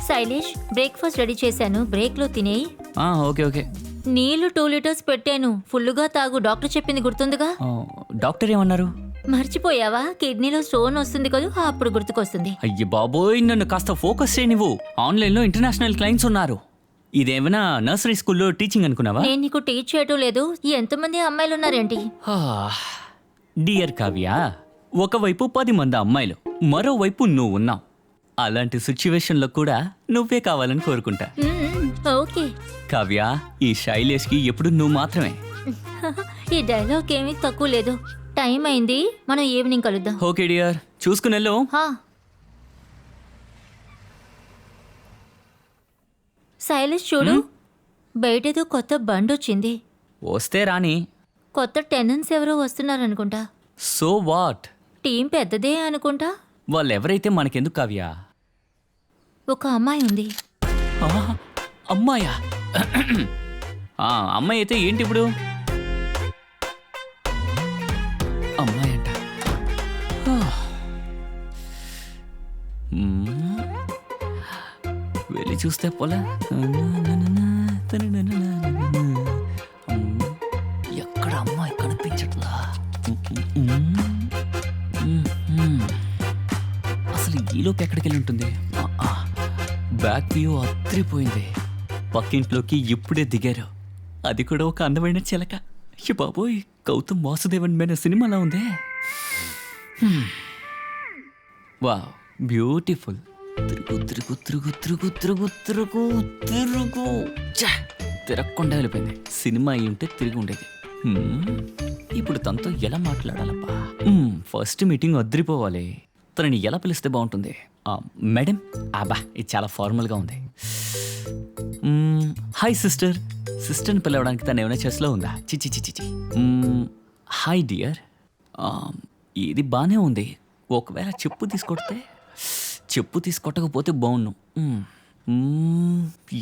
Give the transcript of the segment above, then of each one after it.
Shailesh, breakfast ready చేశాను, బ్రేక్లో తినేయి. Okay okay. నీళ్లు 2 litres పెట్టాను, ఫుల్లుగా తాగు. డాక్టర్ చెప్పింది గుర్తుందిగా? డాక్టర్ ఏమన్నారు? మర్చిపోయావా? కిడ్నీలో స్టోన్ వస్తుంది కదా, అప్పుడు గుర్తుకొస్తుంది. అయ్యి బాబోయ్, నన్ను కాస్త ఫోకస్ చేయి నువ్వు. ఆన్లైన్లో ఇంటర్నేషనల్ క్లయింట్స్ ఉన్నారు. ఇదేమైనా నర్సరీ స్కూల్లో టీచింగ్ అనుకున్నావా? నేను నీకు టీచ్ చేయటం లేదు. ఎంతమంది అమ్మాయిలు ఉన్నారేంటి? డియర్ కావ్య, ఒకవైపు 10 మంది అమ్మాయిలు, మరోవైపు నువ్వు ఉన్నావు. అలాంటి సిచ్యువేషన్లో కూడా నువ్వే కావాలని కోరుకుంటా. ఓకే కావ్య, ఈ శైలేష్కి ఎప్పుడు నువ్వు మాత్రమే. ఈ డైలాగ్ ఏమీ తక్కువ లేదు. టైం అయింది, మనం ఈవినింగ్ కలుద్దాం. ఓకే డియర్, చూసుకుని వెళ్ళు. శైలేష్ చూడు, బయటేదో కొత్త బండి వచ్చింది. వస్తే రాని. కొత్త టెనెంట్స్ ఎవరో వస్తున్నారనుకుంటా. So what? టీం పెద్దదే అనుకుంటా. వాళ్ళెవరైతే మనకెందుకు కావ్య? ఒక అమ్మాయి ఉంది. అమ్మాయా? అమ్మాయి అయితే ఏంటి ఇప్పుడు? అమ్మాయి అంట. వెళ్ళి చూస్తే పోలే. ఎక్కడ అమ్మాయి కనిపించట్లా? అసలు ఈలోపు ఎక్కడికి వెళ్ళి ఉంటుంది? Back view అత్రిపోయింది. పక్కింట్లోకి ఇప్పుడే దిగారు, అది కూడా ఒక అందమైన చిలక. బాబోయ్, గౌతమ్ వాసుదేవన్ మీద సినిమాలా ఉందే. Wow, beautiful. తిరుగు తిరుగు తిరుగు తిరుగు తిరుగు తిరుగు తిరుగు. తిరగకుండా వెళ్ళిపోయింది. సినిమా అయి ఉంటే తిరిగి ఉండేది. ఇప్పుడు తనతో ఎలా మాట్లాడాలబ్బా? First meeting అద్రిపోవాలి. తనని ఎలా పిలిస్తే బాగుంటుంది? మేడం, ఇది చాలా ఫార్మల్గా ఉంది. Hi sister. సిస్టర్ని పిలవడానికి తను ఏమైనా చెస్లో ఉందా? చిచి చిచి. Hi dear. ఇది బాగానే ఉంది. ఒకవేళ చెప్పు తీసుకొడితే? చెప్పు తీసుకొట్టకపోతే బాగున్ను.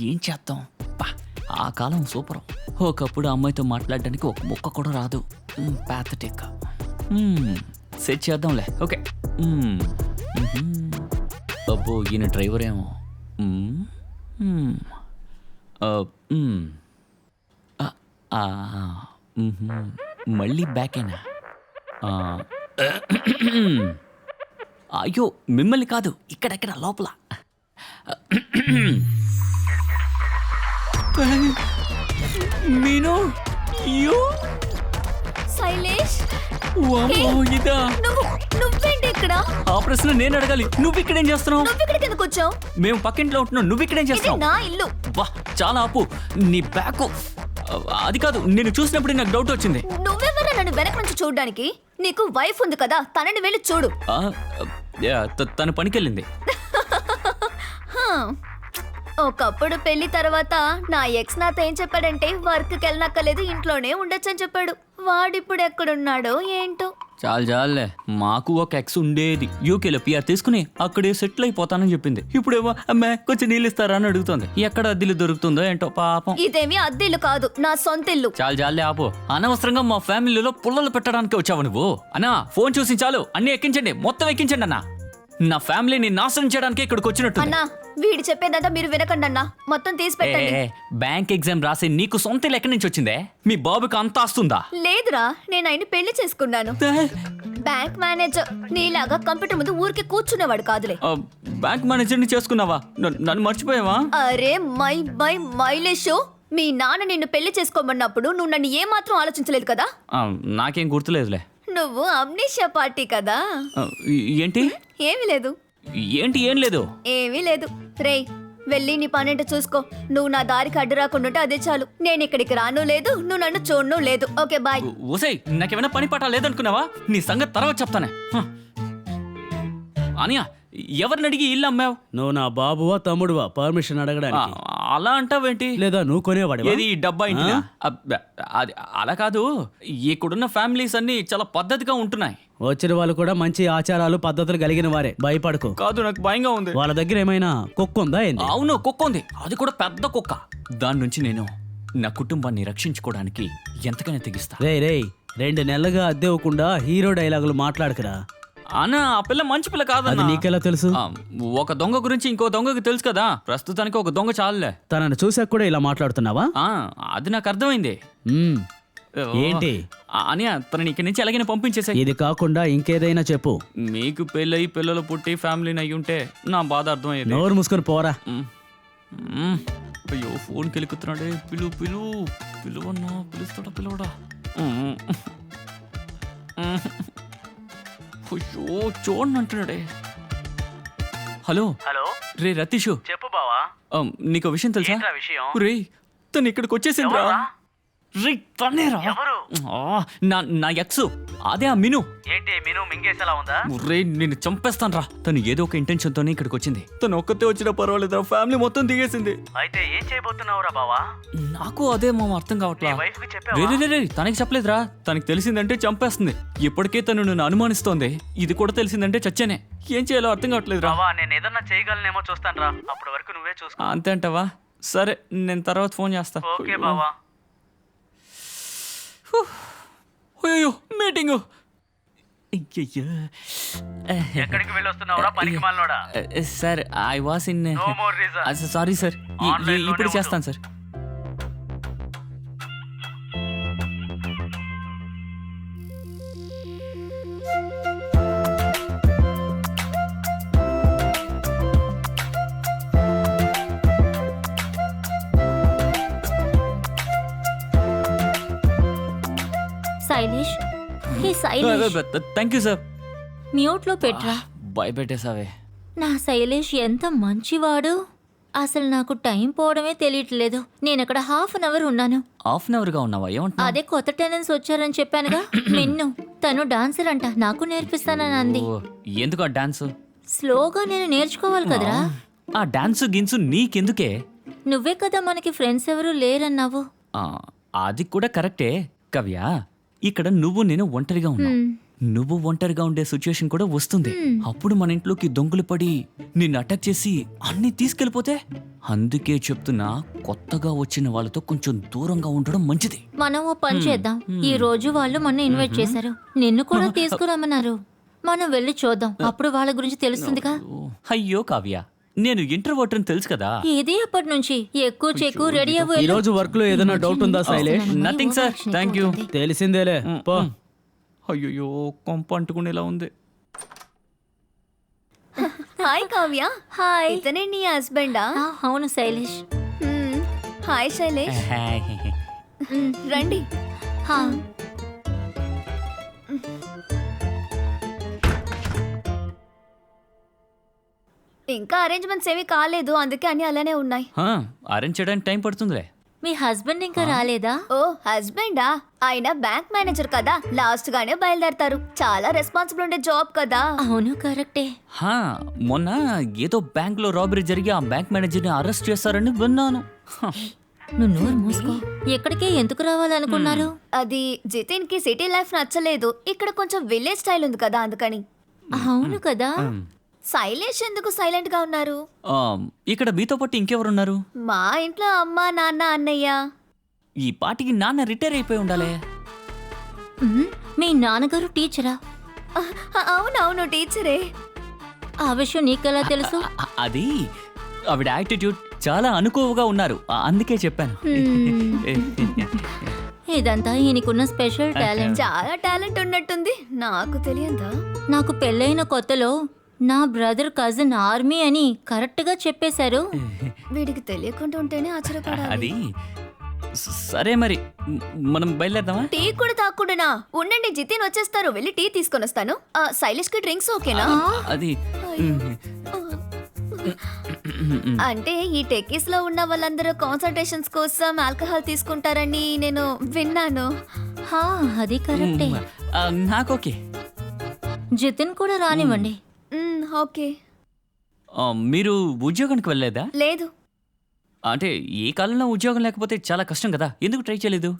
ఏం చేద్దాం? ఆ కాలం సూపర్. ఒకప్పుడు అమ్మాయితో మాట్లాడడానికి ఒక ముక్క కూడా రాదు. ప్యాథటిక్. సెట్ చేద్దాంలే. ఓకే. అబ్బో, ఈయన డ్రైవర్ ఏమో. మళ్ళీ బ్యాకేనా? అయ్యో, మిమ్మల్ని కాదు, ఇక్కడెక్కడ లోపల. మీను, శైలేష్, ఇదా? నువ్వేంటి ఇక్కడ? ఆ ప్రశ్న నేను అడగాలి. నువ్వు ఇక్కడేం చేస్తున్నావు? నువ్వు ఇక్కడికి ఎందుకు వచ్చావు? మేము పక్కింట్లో ఉంటున్నావు, నువ్వు ఇక్కడేం చేస్తున్నావు? నా ఇల్లు. వా, చాలా ఆపు. నీ బ్యాక్ అది కాదు, నేను చూసినప్పుడు నాకు డౌట్ వచ్చింది. నువ్వెవరా నన్ను వెనక నుంచి చూడడానికి? నీకు వైఫ్ ఉంది కదా, తనని వెళ్ళి చూడు. తను పనికెళ్ళింది. ఒకప్పుడు పెళ్లి తర్వాత నా ఎక్స్ నాతో ఏం చెప్పాడంటే, వర్క్కి వెళ్ళనక్కలేదు, ఇంట్లోనే ఉండొచ్చని చెప్పాడు. వాడిప్పుడు ఎక్కడున్నాడో ఏంటో. చాలే, మాకు ఒక ఎక్స్ ఉండేది. యూకేలో పిఆర్ తీసుకుని అక్కడే సెటిల్ అయిపోతానని చెప్పింది. ఇప్పుడేమో అమ్మే కొంచెం నీళ్ళు ఇస్తారా అని అడుగుతుంది. ఎక్కడ అద్దెలు దొరుకుతుందో ఏంటో పాపం. ఇదేమి అద్దెలు కాదు, నా సొంత ఇల్లు. చాలే ఆపు. అనవసరంగా మా ఫ్యామిలీలో పుల్లలు పెట్టడానికి వచ్చావు నువ్వు. అన్నా, ఫోన్ చూసి చాలు, అన్ని ఎక్కించండి, మొత్తం ఎక్కించండి అన్నా. నా ఫ్యామిలీని నాశనం చేయడానికి ఇక్కడికి వచ్చినట్టు. అన్నా, వీడి చెప్పేదంతా మీరు వినకండి అన్నా, మొత్తం తీసి పెట్టండి. బ్యాంక్ ఎగ్జామ్ రాసి నీకు సొంత ఇల్లు ఎక్కడి నుంచి వచ్చిందే? మీ బాబుకి అంత ఆస్తుందా? లేదురా, నేను ఆయన పెళ్లి చేసుకున్నాను. Bank manager. నీలాగా కంప్యూటర్ ముందు ఊరికి కూర్చునేవాడు కాదులే. బ్యాంక్ మేనేజర్ ని చేసుకున్నావా? నన్ను మర్చిపోయావా? అరే మైలేష్, మీ నాన్న నిన్ను పెళ్లి చేసుకోమన్నప్పుడు నువ్వు నన్ను ఏమాత్రం ఆలోచించలేదు కదా? నాకేం గుర్తులేదులే. నువ్వు అమ్నీషియా పార్టీ కదా? ఏంటి? ఏమీ లేదు. ఏంటి ఏం లేదు? ఏమీ లేదు. రేయ్, వెళ్ళి నీ పనేంటో చూసుకో. నువ్వు నా దారికి అడ్డు రాకుండా అదే చాలు. నేను ఇక్కడికి రాను లేదు, నువ్వు నన్ను చూడను లేదు. Okay, bye. ఓసై, నాకేమైనా పని పాట లేదనుకున్నావా? నీ సంగతి తర్వాత చెప్తానే. అనియా, ఎవరిని అడిగి ఇల్లు అమ్మావు? నువ్వు నా బాబువా తమ్ముడువా పర్మిషన్ అడగడానికి? అలా అంటావేంటి? లేదా నువ్వు కొనేవాడి? ఏది డబ్బా ఇంటి? అది అలా కాదు. ఇక్కడున్న ఫ్యామిలీస్ అన్ని చాలా పద్ధతిగా ఉంటున్నాయి. వచ్చిన వాళ్ళు కూడా మంచి ఆచారాలు పద్ధతులు కలిగిన వారే. భయపడకు. కాదు, నాకు భయంగా ఉంది. వాళ్ళ దగ్గర ఏమైనా కుక్క ఉందా? అవును, కుక్క ఉంది. అది కూడా పెద్ద కుక్క. దాని నుంచి నేను నా కుటుంబాన్ని రక్షించుకోవడానికి ఎంతకైనా తెగిస్తా. రేయ్ 2 నెలలుగా అద్దె ఇవ్వకుండా హీరో డైలాగులు మాట్లాడకురా. అన్నా ఆ పిల్ల మంచి పిల్ల అది కాదన్నా. నీకెలా తెలుసు? ఒక దొంగ గురించి ఇంకో దొంగకి తెలుసు కదా, ప్రస్తుతానికి ఒక దొంగ చాలులే. తనని చూసాక కూడా ఇలా మాట్లాడుతున్నావా? అది నాకు అర్థమైంది. మ్మ్. ఏంటి? అనియా తనని ఇక్కడి నుంచి ఎలాగైనా పంపించేసే. ఇది కాకుండా ఇంకేదైనా చెప్పు. మీకు పెళ్ళయి పిల్లలు పుట్టి ఫ్యామిలీని అయ్యి ఉంటే నా బాధ అర్థమయ్యేది. నోరు మూసుకొని పోరా. అయ్యో ఫోన్కి వెళ్ళిపోతున్నాడే. పిలువన్నా పిలుస్తాడా పిలవడా? అయ్యో చూడండి అంటున్నాడే. హలో రే రతీషు, చెప్పు బావా. నీకు విషయం తెలుసా? ఏంట్రా విషయం? రే తను ఇక్కడికి వచ్చేసిందిరా. రే తనేరా ఎవరు? నా ఎక్స్, అదే ఆ మిను. ఏంటి మీను మింగేసేలా ఉందా? రే నిన్ను చంపేస్తాను రా. తను ఏదో ఒక ఇంటెన్షన్ తోనే ఇక్కడికి వచ్చింది. తను ఒక్కతే వచ్చినా పర్వాలేదురా, ఫ్యామిలీ మొత్తం దిగేసింది. అయితే ఏం చేయబోతున్నావురా బావా? నాకు అదే మామ అర్థం కావట్లా. నీ వైఫ్ కి చెప్పావా? రే తనకి చెప్పలేదురా. తనకి తెలిసిందంటే చంపేస్తుంది. ఇప్పటికే తను నన్ను అనుమానిస్తోంది. ఇది కూడా తెలిసిందంటే చచ్చానే. ఏం చేయాలో అర్థం కావట్లేదురా. బావా నేను ఏదన్నా చేయగలనేమో చూస్తానురా. అప్పటి వరకు నువ్వే చూసుకో. అంతే అంటావా? సరే నేను తర్వాత ఫోన్ చేస్తా. ఓకే బావా. అయ్యో మీటింగ్. అయ్యయ్యో. ఎక్కడికి వెళ్ళొస్తున్నావురా పనికి మాలినోడా? Sir I was in. No more reason. Sorry sir, Online లోనే ఇప్పుడు ఉండు. చేస్తాను sir. Shailesh, hey Shailesh, thank you sir. మ్యూట్లో పెట్రా. భయపెట్టేసావే. నా శైలేష్ ఎంత మంచివాడు. అసలు నాకు టైం పోవడమే తెలియట్లేదు. నేను అక్కడ ½ అన్ అవర్ ఉన్నాను. హాఫ్ అన్ అవర్గా ఉన్నావా? ఏమంటున్నా? అదే కొత్త టెనెన్స్ వచ్చారని చెప్పానుగా, మిన్ను. తను డాన్సర్ అంట, నాకు నేర్పిస్తానని అంది. ఎందుకు ఆ డాన్స్? స్లోగా నేను నేర్చుకోవాలి కదరా. ఆ డాన్స్ గిన్సు నీకెందుకే? నువ్వే కదా మనకి ఫ్రెండ్స్ ఎవరు లేరన్నావు. ఆ, అది కూడా కరెక్టే కవ్య. ఇక్కడ నువ్వు నేను ఒంటరిగా ఉన్నావు. నువ్వు ఒంటరిగా ఉండే సిచ్యుయేషన్ కూడా వస్తుంది. అప్పుడు మన ఇంట్లోకి దొంగలు పడి నిన్ను అటాక్ చేసి అన్ని తీసుకెళ్లిపోతే. అందుకే చెప్తున్నా, కొత్తగా వచ్చిన వాళ్ళతో కొంచెం దూరంగా ఉండడం మంచిది. మనం ఓ పని చేద్దాం. ఈ రోజు వాళ్ళు మొన్న ఇన్వైట్ చేశారు, నిన్ను కూడా తీసుకురమ్మన్నారు. మనం వెళ్ళి చూద్దాం, అప్పుడు వాళ్ళ గురించి తెలుస్తుందిగా. అయ్యో కావ్య, నేను ఇంట్రోవర్ట్ అని తెలుసు కదా. ఇది అప్పటి నుంచి ఎక్కువ చెక్కు రెడీ ఈ అవ్వు. రోజు వర్క్ లో ఏదైనా డౌట్ ఉందా Shailesh? Nothing sir, thank you. తెలిసిందేలే, పో. అయ్యో కొంప అంటుకునేలా ఉంది. హాయ్ కావ్య. హాయ్. ఇతనే నీ హస్బెండా? అవును శైలేష్. హాయ్ శైలేష్. రండి. ఇంకా అరేంజ్మెంట్స్ ఏమీ కాలేదు, అందుకే అన్ని అలానే ఉన్నాయి. అరేంజ్ చేయడానికి టైం పడుతుందిలే. మీ హస్బెండ్ ఇంకా రాలేదా? ఓ హస్బెండా? ఆయన బ్యాంక్ మేనేజర్ కదా, లాస్ట్ గానే బయలుదేరతారు. చాలా రెస్పాన్సిబుల్ ఉండే జాబ్ కదా. అవును కరెక్టే. మొన్న ఏదో బ్యాంక్ లో రాబరీ జరిగి ఆ బ్యాంక్ మేనేజర్ ని అరెస్ట్ చేశారని విన్నాను. నువ్వు నోరు మూసుకో. ఎక్కడికే ఎందుకు రావాలనుకున్నారు? అది జితిన్ కి సిటీ లైఫ్ నచ్చలేదు. ఇక్కడ కొంచెం విలేజ్ స్టైల్ ఉంది కదా, అందుకని. అవును కదా. శైలేష్ ఎందుకు సైలెంట్ గా ఉన్నారు? ఇక్కడ మీతో పాటు ఇంకెవరున్నారు? మా ఇంట్లో అమ్మ, నాన్న, అన్నయ్య. ఈ పాటికి నాన్న రిటైర్ అయిపోయి ఉండాలి. మీ నాన్నగారు టీచరా? అవునవును టీచరే. ఆ విషయం నీకెలా తెలుసు? అది ఆవిడ యాటిట్యూడ్ చాలా అనుకోవగా ఉన్నారు, అందుకే చెప్పాను. ఇదంతా ఈయనకున్న స్పెషల్ టాలెంట్. చాలా టాలెంట్ ఉన్నట్టుంది, నాకు తెలియదా? నాకు పెళ్ళైన కొత్తలో నా బ్రదర్ కజిన్ ఆర్మీ అని కరెక్ట్ గా చెప్పేశారు. వీడికి తెలియకుండా ఉంటేనే ఆశ్చర్యపడాలి. అది సరే, మరి మనం బయలుదేరదామా? టీ కూడా తాకుండా ఉండండి, జితిన్ వచ్చేస్తారు. వెళ్ళి టీ తీసుకొని వస్తాను. శైలేష్ కి డ్రింక్స్ ఓకేనా? అది అంటే ఈ టెక్కీస్ లో ఉన్న వాళ్ళందరూ కాన్సల్టేషన్స్ కోసం ఆల్కహాల్ తీసుకుంటారని నేను విన్నాను. అది కరెక్టే. నాకు ఓకే. జితిన్ కూడా రానివ్వండి. ఓకే. మీరు ఉద్యోగానికి వెళ్ళలేదా? లేదు. అంటే ఈ కాలంలో ఉద్యోగం లేకపోతే చాలా కష్టం కదా, ఎందుకు ట్రై చేయలేదు?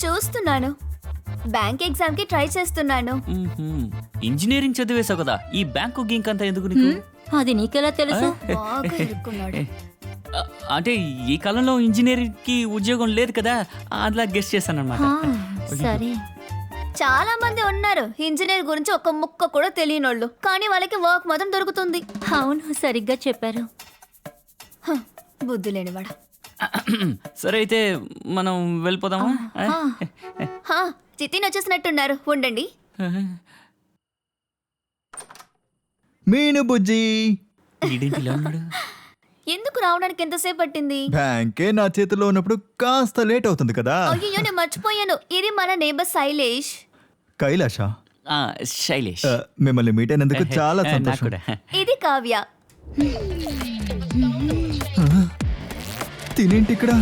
చూస్తున్నాను, బ్యాంక్ ఎగ్జామ్ కి ట్రై చేస్తున్నాను. ఇంజనీరింగ్ చదివేసావు కదా, ఈ బ్యాంకు గీంక్ అంతా ఎందుకు నీకు? అది నీకెలా తెలుసు? అంటే ఈ కాలంలో ఇంజనీరింగ్కి ఉద్యోగం లేదు కదా, అట్లా గెస్ట్ చేశాను అనమాట. సరే. చాలా మంది ఉన్నారు ఇంజనీర్ గురించి ఒక ముక్క కూడా తెలియనోళ్ళు, కానీ వాళ్ళకి వర్క్ మాత్రం దొరుకుతుంది. అవును, సరిగ్గా చెప్పారు. హ, బుద్ధి లేనివాడా. సరే అయితే మనం వెళ్ళిపోదామా? హా, చితిన్ వచ్చేసినట్టున్నారు, ఉండండి. మీను బుజ్జి, ఈడేంటి ఇలా ఉన్నాడు? ఎందుకు రావడానికి ఎంతసేపు పట్టింది? బ్యాంకే నా చేతిలో ఉన్నప్పుడు కాస్త లేట్ అవుతుంది కదా. అయ్యో, నేను మర్చిపోయాను, ఇది మన నేబర్ శైలేష్. కైలాష, శైలేష్. మిమ్మల్ని మీట్ అయినందుకు చాలా నాకు సంతోషం. కూడా. ఇది కావ్య. తినేంటి ఇక్కడ?